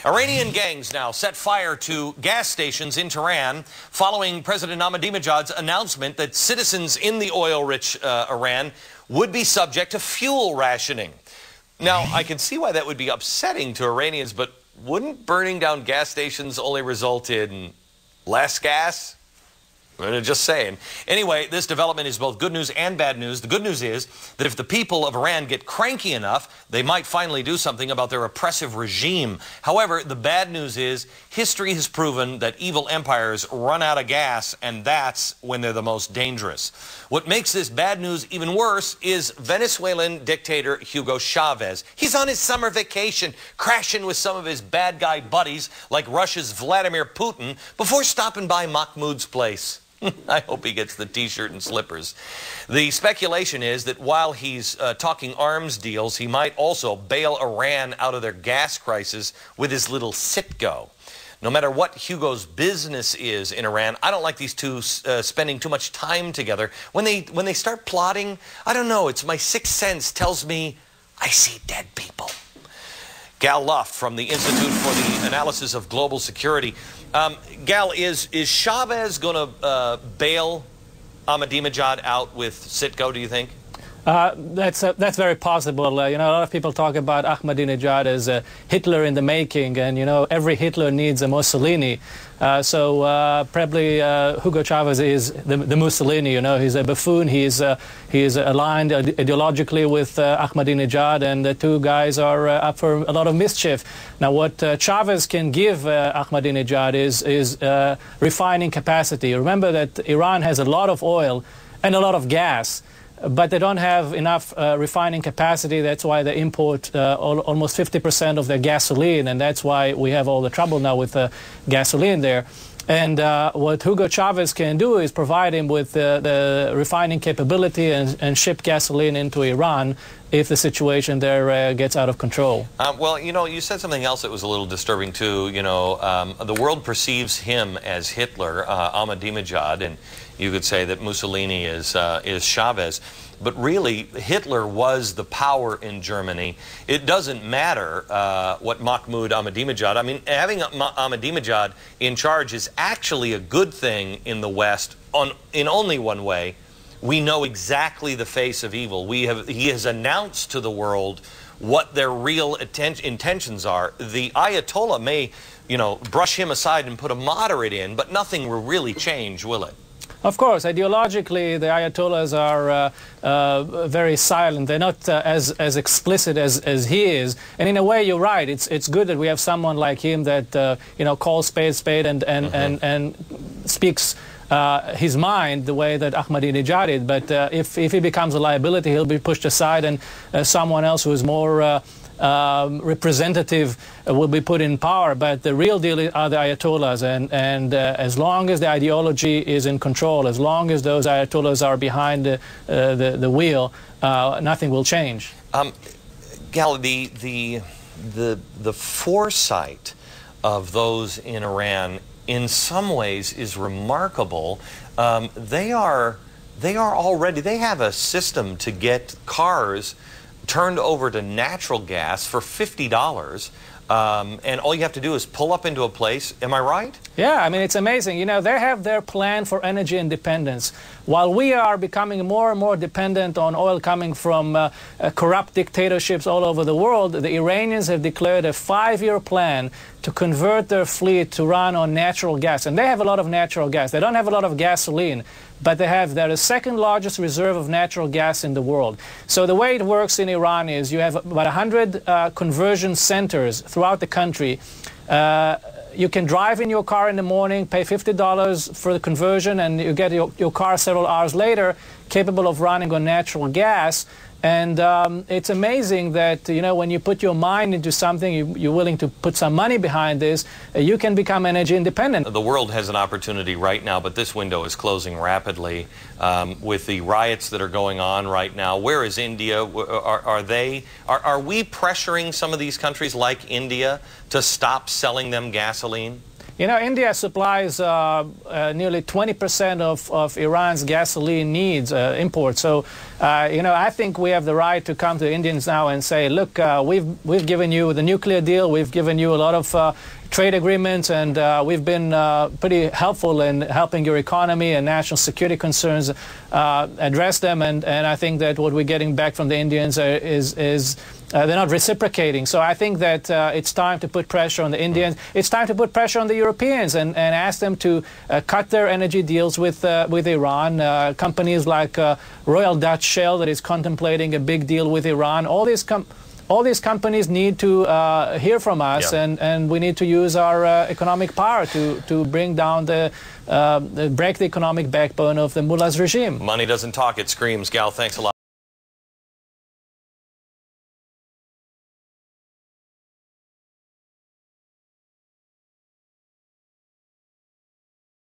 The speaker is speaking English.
Iranian gangs now set fire to gas stations in Tehran following President Ahmadinejad's announcement that citizens in the oil-rich Iran would be subject to fuel rationing. Now, I can see why that would be upsetting to Iranians, but wouldn't burning down gas stations only result in less gas? I'm just saying. Anyway, this development is both good news and bad news. The good news is that if the people of Iran get cranky enough, they might finally do something about their oppressive regime. However, the bad news is history has proven that evil empires run out of gas, and that's when they're the most dangerous. What makes this bad news even worse is Venezuelan dictator Hugo Chavez. He's on his summer vacation, crashing with some of his bad guy buddies like Russia's Vladimir Putin before stopping by Mahmoud's place. I hope he gets the T-shirt and slippers. The speculation is that while he's talking arms deals, he might also bail Iran out of their gas crisis with his little sit-go. No matter what Hugo's business is in Iran, I don't like these two spending too much time together. When they start plotting, I don't know, it's my sixth sense tells me I see dead people. Gal Luft from the Institute for the Analysis of Global Security. Gal, is Chavez going to bail Ahmadinejad out with Citgo, do you think? That's very possible. You know, a lot of people talk about Ahmadinejad as a Hitler in the making, and you know, every Hitler needs a Mussolini. So probably Hugo Chavez is the Mussolini. You know, he's a buffoon. He's aligned ideologically with Ahmadinejad, and the two guys are up for a lot of mischief. Now, what Chavez can give Ahmadinejad is refining capacity. Remember that Iran has a lot of oil and a lot of gas, but they don't have enough refining capacity. That's why they import almost 50% of their gasoline, and that's why we have all the trouble now with gasoline there. And what Hugo Chavez can do is provide him with the refining capability and ship gasoline into Iran if the situation there gets out of control. Well, you know, you said something else that was a little disturbing too. You know, the world perceives him as Hitler, Ahmadinejad, and you could say that Mussolini is Chavez. But really, Hitler was the power in Germany. It doesn't matter what Mahmoud Ahmadinejad. I mean, having Ahmadinejad in charge is actually a good thing in the West in only one way. We know exactly the face of evil. He has announced to the world what their real intentions are. The Ayatollah may, you know, brush him aside and put a moderate in, but nothing will really change, will it? Of course, ideologically, the Ayatollahs are very silent. They're not as explicit as he is. And in a way, you're right. It's good that we have someone like him that you know, calls spade spade and speaks his mind the way that Ahmadinejad did. But if he becomes a liability, he'll be pushed aside, and someone else who is more representative will be put in power. But the real deal are the Ayatollahs, and as long as the ideology is in control, as long as those Ayatollahs are behind the wheel, nothing will change. Gal, the foresight of those in Iran in some ways is remarkable. They have a system to get cars turned over to natural gas for $50, and all you have to do is pull up into a place. Am I right? Yeah, I mean, it's amazing. You know, they have their plan for energy independence. While we are becoming more and more dependent on oil coming from corrupt dictatorships all over the world, the Iranians have declared a 5-year plan to convert their fleet to run on natural gas. And they have a lot of natural gas. They don't have a lot of gasoline, but they're the second largest reserve of natural gas in the world. So the way it works in Iran is you have about 100 conversion centers throughout the country. You can drive in your car in the morning, pay $50 for the conversion, and you get your car several hours later capable of running on natural gas. And it's amazing that, you know, when you put your mind into something, you're willing to put some money behind this, you can become energy independent. The world has an opportunity right now, but this window is closing rapidly with the riots that are going on right now. Where is India? Are we pressuring some of these countries like India to stop selling them gasoline? You know, India supplies nearly 20% of Iran's gasoline needs, imports. So, you know, I think we have the right to come to the Indians now and say, look, we've given you the nuclear deal, we've given you a lot of trade agreements, and we've been pretty helpful in helping your economy and national security concerns address them. And I think that what we're getting back from the Indians is they're not reciprocating. So I think that it's time to put pressure on the Indians. It's time to put pressure on the Europeans and ask them to cut their energy deals with Iran. Companies like Royal Dutch Shell that is contemplating a big deal with Iran. All these companies need to hear from us, and we need to use our economic power to bring down break the economic backbone of the mullah's regime. Money doesn't talk, it screams. Gal, thanks a lot.